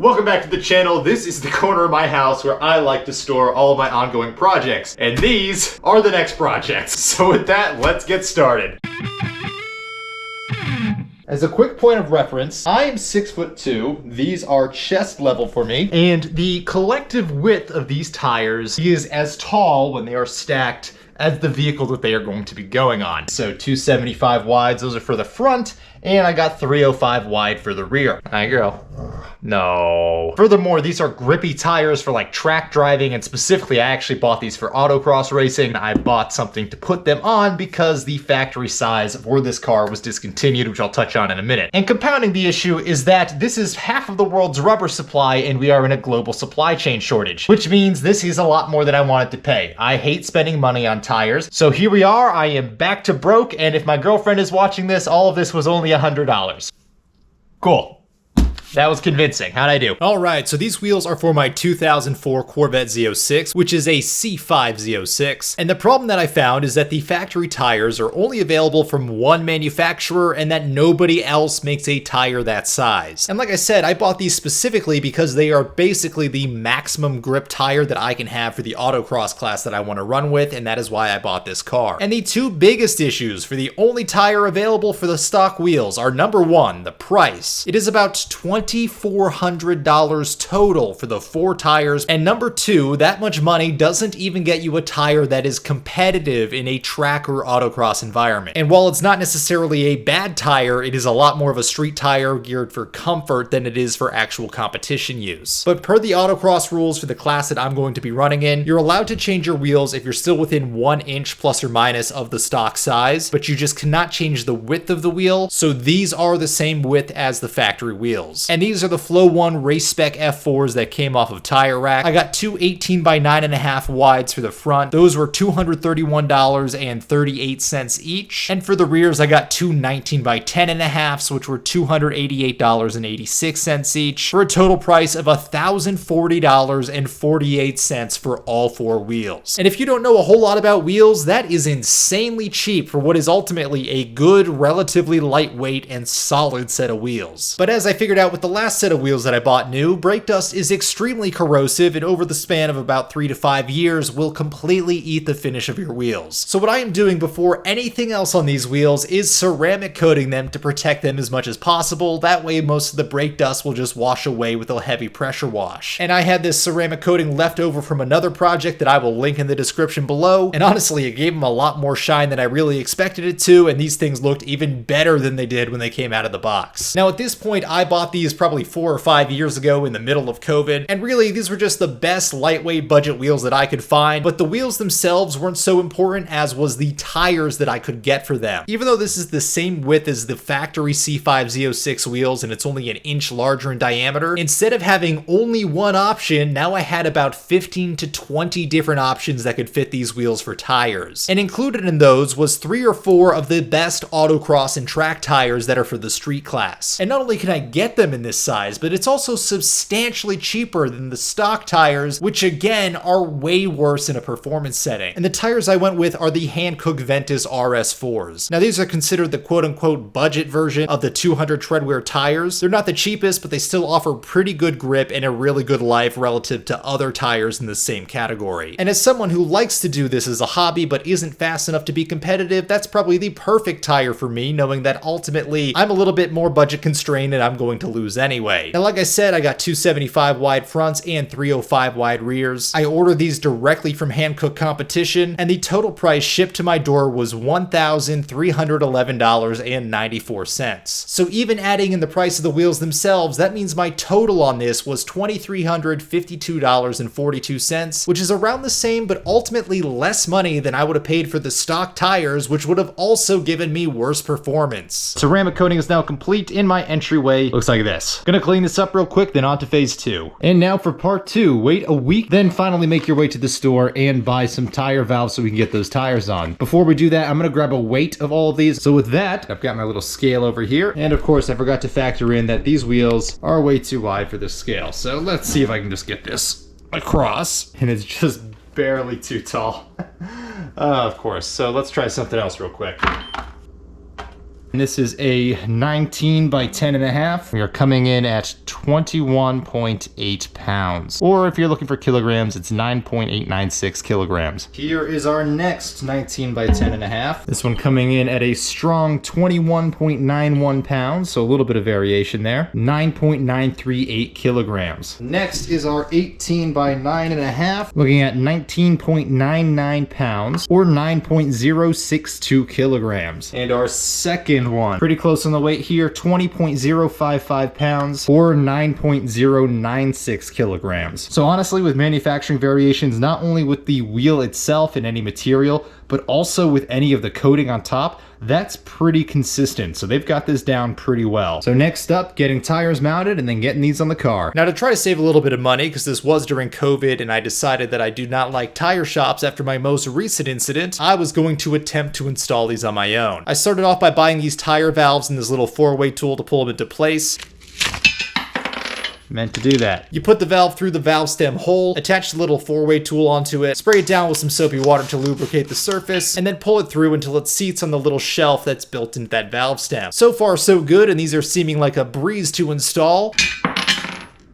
Welcome back to the channel. This is the corner of my house where I like to store all of my ongoing projects. And these are the next projects. So with that, let's get started. As a quick point of reference, I am 6'2". These are chest level for me. And the collective width of these tires is as tall when they are stacked as the vehicle that they are going to be going on. So 275 wides, those are for the front, and I got 305 wide for the rear. Hi, girl. No. Furthermore, these are grippy tires for like track driving, and specifically I actually bought these for autocross racing. I bought something to put them on because the factory size for this car was discontinued, which I'll touch on in a minute. And compounding the issue is that this is half of the world's rubber supply and we are in a global supply chain shortage, which means this is a lot more than I wanted to pay. I hate spending money on tires. So here we are, I am back to broke, and if my girlfriend is watching this, all of this was only $100. Cool. That was convincing. How'd I do? Alright, so these wheels are for my 2004 Corvette Z06, which is a C5 Z06. And the problem that I found is that the factory tires are only available from one manufacturer and that nobody else makes a tire that size. And like I said, I bought these specifically because they are basically the maximum grip tire that I can have for the autocross class that I want to run with, and that is why I bought this car. And the two biggest issues for the only tire available for the stock wheels are, number one, the price. It is about $2,400 total for the 4 tires, and number two, that much money doesn't even get you a tire that is competitive in a track or autocross environment. And while it's not necessarily a bad tire, it is a lot more of a street tire geared for comfort than it is for actual competition use. But per the autocross rules for the class that I'm going to be running in, you're allowed to change your wheels if you're still within 1 inch plus or minus of the stock size, but you just cannot change the width of the wheel, so these are the same width as the factory wheels. And these are the Flow 1 Race Spec F4s that came off of Tire Rack. I got two 18 by 9.5 wides for the front. Those were $231.38 each. And for the rears, I got two 19 by 10.5s, which were $288.86 each, for a total price of $1,040.48 for all 4 wheels. And if you don't know a whole lot about wheels, that is insanely cheap for what is ultimately a good, relatively lightweight and solid set of wheels. But as I figured out with the last set of wheels that I bought new, brake dust is extremely corrosive, and over the span of about 3 to 5 years will completely eat the finish of your wheels. So what I am doing before anything else on these wheels is ceramic coating them to protect them as much as possible. That way most of the brake dust will just wash away with a heavy pressure wash. And I had this ceramic coating left over from another project that I will link in the description below, and honestly it gave them a lot more shine than I really expected it to, and these things looked even better than they did when they came out of the box. Now at this point I bought these probably 4 or 5 years ago in the middle of COVID, and really these were just the best lightweight budget wheels that I could find, but the wheels themselves weren't so important as was the tires that I could get for them. Even though this is the same width as the factory C5 Z06 wheels and it's only an inch larger in diameter, instead of having only one option, now I had about 15 to 20 different options that could fit these wheels for tires. And included in those was 3 or 4 of the best autocross and track tires that are for the street class. And not only can I get them in this size, but it's also substantially cheaper than the stock tires, which again are way worse in a performance setting. And the tires I went with are the Hankook Ventus RS4s. Now these are considered the quote-unquote budget version of the 200 treadwear tires. They're not the cheapest, but they still offer pretty good grip and a really good life relative to other tires in the same category. And as someone who likes to do this as a hobby but isn't fast enough to be competitive, that's probably the perfect tire for me, knowing that ultimately I'm a little bit more budget constrained and I'm going to lose anyway. Now like I said, I got 275 wide fronts and 305 wide rears. I ordered these directly from Hankook Competition, and the total price shipped to my door was $1,311.94. So even adding in the price of the wheels themselves, that means my total on this was $2,352.42, which is around the same but ultimately less money than I would have paid for the stock tires, which would have also given me worse performance. Ceramic coating is now complete in my entryway. Looks like this. Gonna clean this up real quick, then on to phase 2. And now for part 2. Wait a week, then finally make your way to the store and buy some tire valves so we can get those tires on. Before we do that, I'm gonna grab a weight of all of these. So with that, I've got my little scale over here. And of course, I forgot to factor in that these wheels are way too wide for this scale. So let's see if I can just get this across. And it's just barely too tall. Of course. So let's try something else real quick. And this is a 19 by 10.5. We are coming in at 21.8 pounds. Or if you're looking for kilograms, it's 9.896 kilograms. Here is our next 19 by 10.5. This one coming in at a strong 21.91 pounds, so a little bit of variation there. 9.938 kilograms. Next is our 18 by 9.5, looking at 19.99 pounds, or 9.062 kilograms. And our second one, pretty close on the weight here, 20.055 pounds, or 9.096 kilograms. So honestly, with manufacturing variations, not only with the wheel itself and any material, but also with any of the coating on top, that's pretty consistent. So they've got this down pretty well. So next up, getting tires mounted and then getting these on the car. Now to try to save a little bit of money, because this was during COVID and I decided that I do not like tire shops after my most recent incident, I was going to attempt to install these on my own. I started off by buying these tire valves and this little 4-way tool to pull them into place. Meant to do that. You put the valve through the valve stem hole, attach the little 4-way tool onto it, spray it down with some soapy water to lubricate the surface, and then pull it through until it seats on the little shelf that's built into that valve stem. So far so good, and these are seeming like a breeze to install.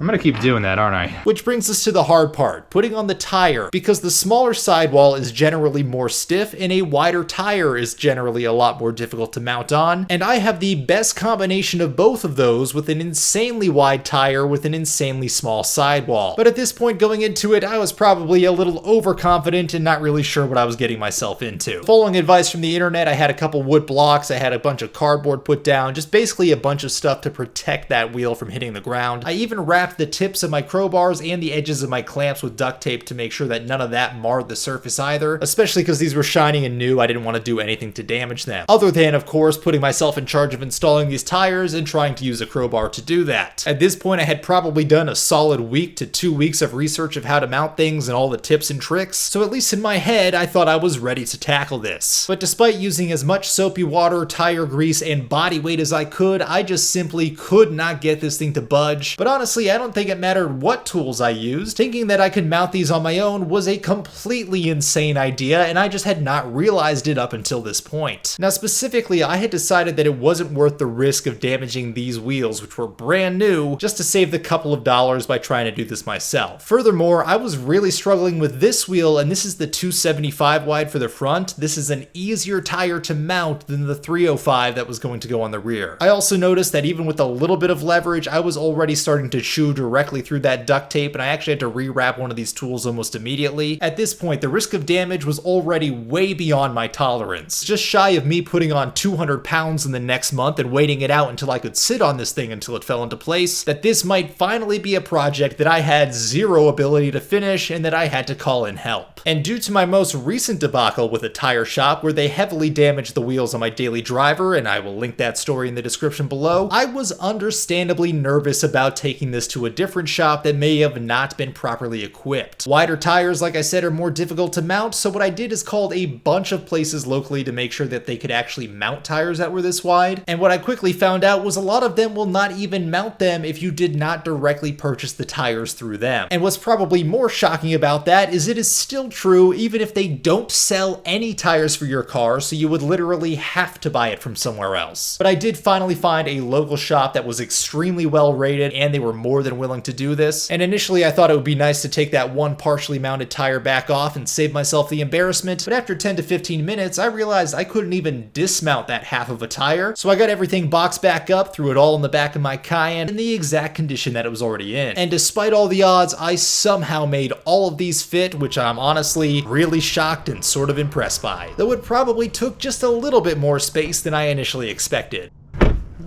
I'm gonna keep doing that, aren't I? Which brings us to the hard part, putting on the tire, because the smaller sidewall is generally more stiff and a wider tire is generally a lot more difficult to mount on, and I have the best combination of both of those with an insanely wide tire with an insanely small sidewall. But at this point going into it, I was probably a little overconfident and not really sure what I was getting myself into. Following advice from the internet, I had a couple wood blocks, I had a bunch of cardboard put down, just basically a bunch of stuff to protect that wheel from hitting the ground. I even wrapped the tips of my crowbars and the edges of my clamps with duct tape to make sure that none of that marred the surface either, especially because these were shiny and new. I didn't want to do anything to damage them. Other than, of course, putting myself in charge of installing these tires and trying to use a crowbar to do that. At this point, I had probably done a solid week to 2 weeks of research of how to mount things and all the tips and tricks, so at least in my head, I thought I was ready to tackle this. But despite using as much soapy water, tire grease, and body weight as I could, I just simply could not get this thing to budge. But honestly, I don't think it mattered what tools I used. Thinking that I could mount these on my own was a completely insane idea, and I just had not realized it up until this point. Now specifically, I had decided that it wasn't worth the risk of damaging these wheels, which were brand new, just to save the couple of dollars by trying to do this myself. Furthermore, I was really struggling with this wheel, and this is the 275 wide for the front. This is an easier tire to mount than the 305 that was going to go on the rear. I also noticed that even with a little bit of leverage, I was already starting to chew directly through that duct tape, and I actually had to rewrap one of these tools almost immediately. At this point, the risk of damage was already way beyond my tolerance. Just shy of me putting on 200 pounds in the next month and waiting it out until I could sit on this thing until it fell into place, that this might finally be a project that I had zero ability to finish and that I had to call in help. And due to my most recent debacle with a tire shop where they heavily damaged the wheels on my daily driver, and I will link that story in the description below, I was understandably nervous about taking this to a different shop that may have not been properly equipped. Wider tires, like I said, are more difficult to mount, so what I did is called a bunch of places locally to make sure that they could actually mount tires that were this wide, and what I quickly found out was a lot of them will not even mount them if you did not directly purchase the tires through them. And what's probably more shocking about that is it is still true even if they don't sell any tires for your car, so you would literally have to buy it from somewhere else. But I did finally find a local shop that was extremely well rated, and they were more than willing to do this. And initially I thought it would be nice to take that one partially mounted tire back off and save myself the embarrassment, but after 10 to 15 minutes I realized I couldn't even dismount that half of a tire, so I got everything boxed back up, threw it all in the back of my Cayenne in the exact condition that it was already in. And despite all the odds, I somehow made all of these fit, which I'm honestly really shocked and sort of impressed by, though it probably took just a little bit more space than I initially expected.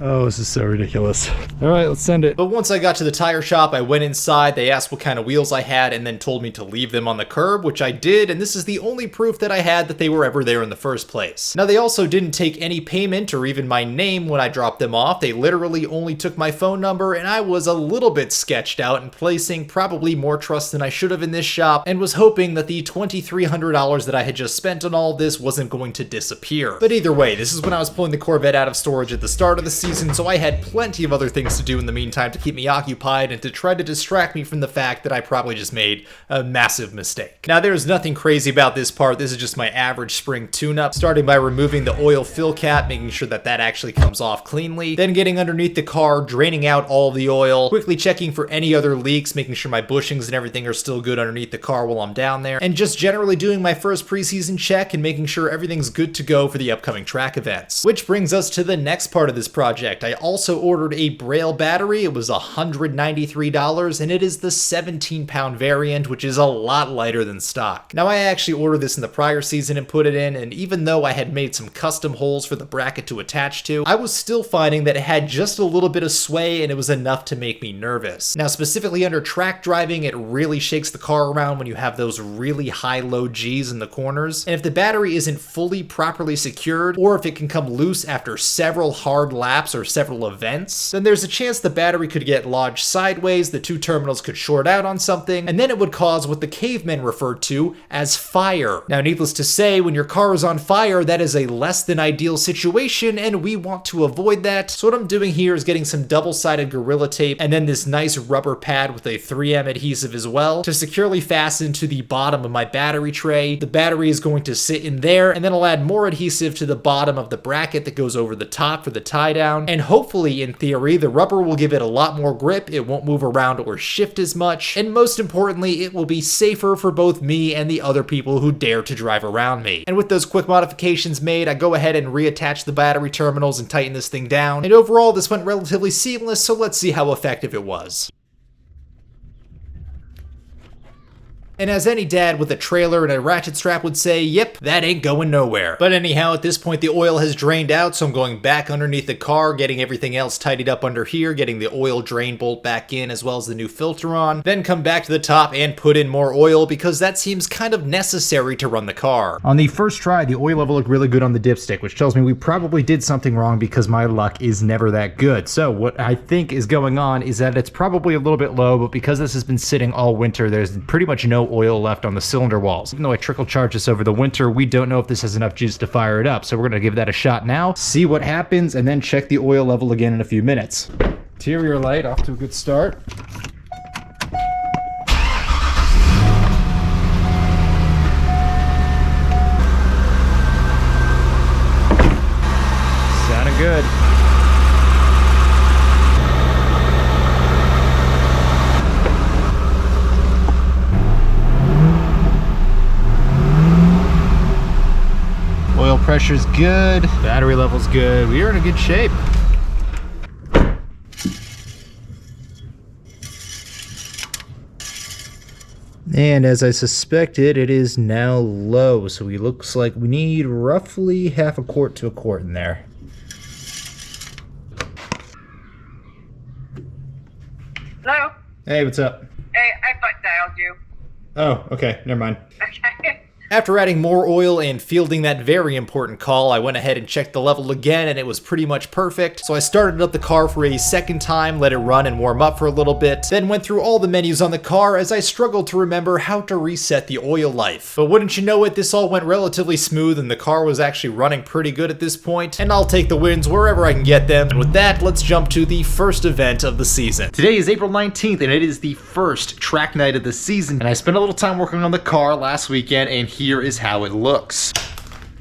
Oh, this is so ridiculous. All right, let's send it. But once I got to the tire shop, I went inside, they asked what kind of wheels I had, and then told me to leave them on the curb, which I did, and this is the only proof that I had that they were ever there in the first place. Now, they also didn't take any payment or even my name when I dropped them off. They literally only took my phone number, and I was a little bit sketched out and placing probably more trust than I should have in this shop, and was hoping that the $2,300 that I had just spent on all of this wasn't going to disappear. But either way, this is when I was pulling the Corvette out of storage at the start of the season, season, so I had plenty of other things to do in the meantime to keep me occupied and to try to distract me from the fact that I probably just made a massive mistake. Now, there's nothing crazy about this part. This is just my average spring tune-up, starting by removing the oil fill cap, making sure that that actually comes off cleanly, then getting underneath the car, draining out all of the oil, quickly checking for any other leaks, making sure my bushings and everything are still good underneath the car while I'm down there, and just generally doing my first preseason check and making sure everything's good to go for the upcoming track events. Which brings us to the next part of this project. I also ordered a Braille battery. It was $193, and it is the 17-pound variant, which is a lot lighter than stock. Now, I actually ordered this in the prior season and put it in, and even though I had made some custom holes for the bracket to attach to, I was still finding that it had just a little bit of sway, and it was enough to make me nervous. Now, specifically under track driving, it really shakes the car around when you have those really high-low G's in the corners, and if the battery isn't fully properly secured, or if it can come loose after several hard laps or several events, then there's a chance the battery could get lodged sideways, the two terminals could short out on something, and then it would cause what the cavemen referred to as fire. Now, needless to say, when your car is on fire, that is a less than ideal situation, and we want to avoid that. So what I'm doing here is getting some double-sided Gorilla Tape, and then this nice rubber pad with a 3M adhesive as well, to securely fasten to the bottom of my battery tray. The battery is going to sit in there, and then I'll add more adhesive to the bottom of the bracket that goes over the top for the tie down, and hopefully, in theory, the rubber will give it a lot more grip, it won't move around or shift as much, and most importantly, it will be safer for both me and the other people who dare to drive around me. And with those quick modifications made, I go ahead and reattach the battery terminals and tighten this thing down, and overall this went relatively seamless, so let's see how effective it was. And as any dad with a trailer and a ratchet strap would say, yep, that ain't going nowhere. But anyhow, at this point the oil has drained out, so I'm going back underneath the car, getting everything else tidied up under here, getting the oil drain bolt back in as well as the new filter on, then come back to the top and put in more oil because that seems kind of necessary to run the car. On the first try, the oil level looked really good on the dipstick, which tells me we probably did something wrong because my luck is never that good. So what I think is going on is that it's probably a little bit low, but because this has been sitting all winter, there's pretty much no oil left on the cylinder walls. Even though I trickle charged this over the winter, we don't know if this has enough juice to fire it up. So we're gonna give that a shot now, see what happens, and then check the oil level again in a few minutes. Interior light off to a good start. Sounding good. Oil pressure's good, battery level's good, we are in a good shape. And as I suspected, it is now low, so it looks like we need roughly half a quart to a quart in there. Hello? Hey, what's up? Hey, I butt dialed you. Oh, okay, never mind. Okay. After adding more oil and fielding that very important call, I went ahead and checked the level again, and it was pretty much perfect. So I started up the car for a second time, let it run and warm up for a little bit, then went through all the menus on the car as I struggled to remember how to reset the oil life. But wouldn't you know it, this all went relatively smooth and the car was actually running pretty good at this point, and I'll take the wins wherever I can get them. And with that, let's jump to the first event of the season. Today is April 19th, and it is the first track night of the season, and I spent a little time working on the car last weekend, and here is how it looks.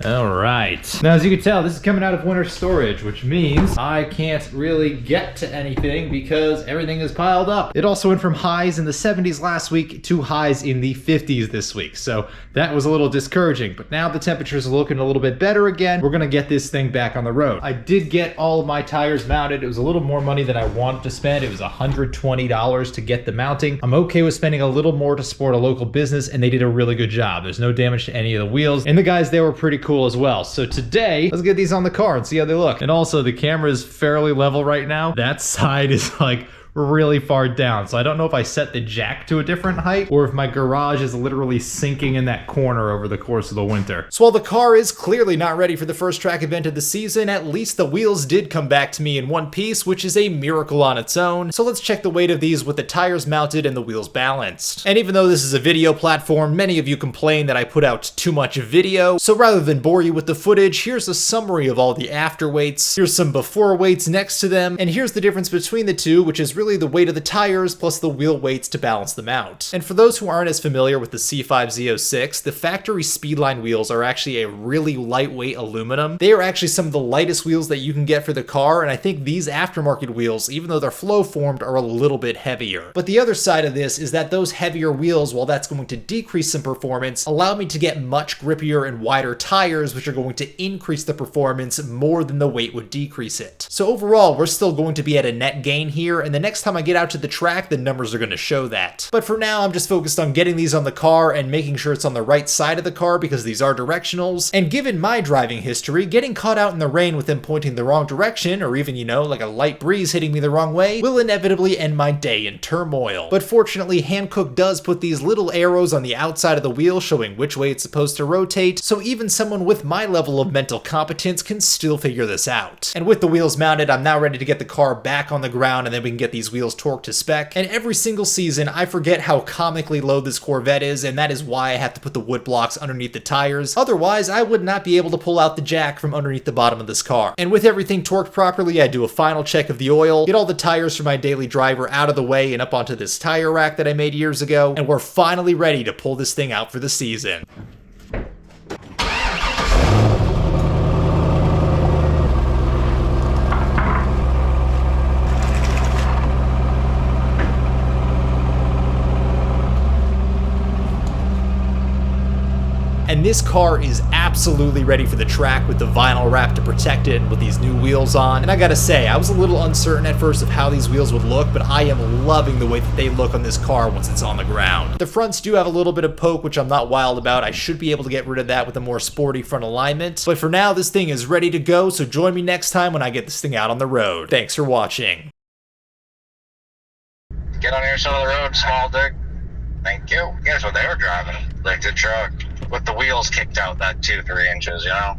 Alright. Now, as you can tell, this is coming out of winter storage, which means I can't really get to anything because everything is piled up. It also went from highs in the 70s last week to highs in the 50s this week, so that was a little discouraging. But now the temperatures are looking a little bit better again. We're gonna get this thing back on the road. I did get all of my tires mounted. It was a little more money than I wanted to spend. It was $120 to get the mounting. I'm okay with spending a little more to support a local business, and they did a really good job. There's no damage to any of the wheels, and the guys there were pretty cool as well. So today, let's get these on the car and see how they look. And also, the camera is fairly level right now. That side is like really far down. So I don't know if I set the jack to a different height or if my garage is literally sinking in that corner over the course of the winter. So while the car is clearly not ready for the first track event of the season, at least the wheels did come back to me in one piece, which is a miracle on its own. So let's check the weight of these with the tires mounted and the wheels balanced. And even though this is a video platform, many of you complain that I put out too much video. So rather than bore you with the footage, here's a summary of all the after weights. Here's some before weights next to them. And here's the difference between the two, which is really the weight of the tires plus the wheel weights to balance them out. And for those who aren't as familiar with the C5 Z06, the factory Speedline wheels are actually a really lightweight aluminum. They are actually some of the lightest wheels that you can get for the car, and I think these aftermarket wheels, even though they're flow formed, are a little bit heavier. But the other side of this is that those heavier wheels, while that's going to decrease some performance, allow me to get much grippier and wider tires, which are going to increase the performance more than the weight would decrease it. So overall, we're still going to be at a net gain here, and the next time I get out to the track, the numbers are going to show that. But for now, I'm just focused on getting these on the car and making sure it's on the right side of the car because these are directionals. And given my driving history, getting caught out in the rain with them pointing the wrong direction, or even, you know, like a light breeze hitting me the wrong way, will inevitably end my day in turmoil. But fortunately, Hankook does put these little arrows on the outside of the wheel showing which way it's supposed to rotate, so even someone with my level of mental competence can still figure this out. And with the wheels mounted, I'm now ready to get the car back on the ground and then we can get these wheels torqued to spec. And every single season, I forget how comically low this Corvette is, and that is why I have to put the wood blocks underneath the tires. Otherwise, I would not be able to pull out the jack from underneath the bottom of this car. And with everything torqued properly, I do a final check of the oil, get all the tires for my daily driver out of the way and up onto this tire rack that I made years ago, and we're finally ready to pull this thing out for the season. And this car is absolutely ready for the track with the vinyl wrap to protect it and with these new wheels on. And I gotta say, I was a little uncertain at first of how these wheels would look, but I am loving the way that they look on this car once it's on the ground. The fronts do have a little bit of poke, which I'm not wild about. I should be able to get rid of that with a more sporty front alignment. But for now, this thing is ready to go, so join me next time when I get this thing out on the road. Thanks for watching. Get on your side of the road, small dick. Thank you. Guess what they were driving? Like the truck with the wheels kicked out that 2-3 inches, you know?